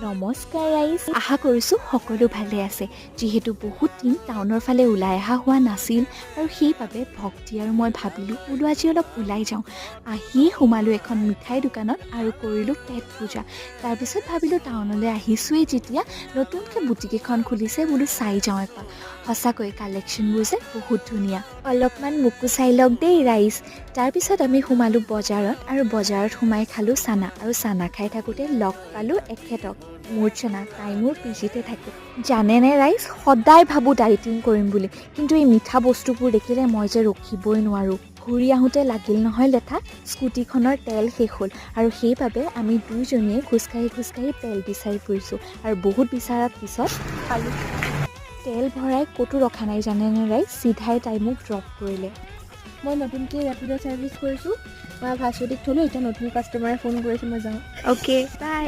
নমস্কাৰ ৰাইজ, আশা কৰিছোঁ সকলো ভালে আছে। যিহেতু বহুত দিন টাউনৰ ফালে ওলাই অহা হোৱা নাছিল আৰু সেইবাবে ভক্তি আৰু মই ভাবিলোঁ বোলো আজি অলপ ওলাই যাওঁ। আহিয়ে সোমালোঁ এখন মিঠাই দোকানত আৰু কৰিলোঁ পেট পূজা। তাৰপিছত ভাবিলোঁ টাউনলৈ আহিছোঁৱেই যেতিয়া নতুনকৈ বুটিক এখন খুলিছে বোলো চাই যাওঁ এপাক। সঁচাকৈ কালেকশ্যনবোৰ যে বহুত ধুনীয়া, অলপমান মোকো চাই লওক দেই ৰাইজ। তাৰপিছত আমি সোমালোঁ বজাৰত আৰু বজাৰত সোমাই খালোঁ চানা আৰু চানা খাই থাকোঁতে লগ পালোঁ এখেতক। মোৰ চানা তাই মোৰ পিজিতে থাকে। জানেনে ৰাইজ, সদায় ভাবোঁ ডায়েটিং কৰিম বুলি, কিন্তু এই মিঠা বস্তুবোৰ দেখিলে মই যে ৰখিবই নোৱাৰোঁ। ঘূৰি আহোঁতে লাগিল নহয় লেঠা, স্কুটিখনৰ তেল শেষ হ'ল আৰু সেইবাবে আমি দুইজনীয়ে খোজকাঢ়ি তেল বিচাৰি ফুৰিছোঁ আৰু বহুত বিচাৰাৰ পিছত পালোঁ। তেল ভৰাই ক'তো ৰখা নাই জানেনে ৰাইজ, চিধাই তাই মোক ড্ৰপ কৰিলে। মই নতুনকৈ ৰেপিড' ছাৰ্ভিচ কৰিছোঁ। মই ভাস্বতীক থ'লোঁ, এতিয়া নতুন কাষ্টমাৰে ফোন কৰিছোঁ, মই যাওঁ। Okay bye.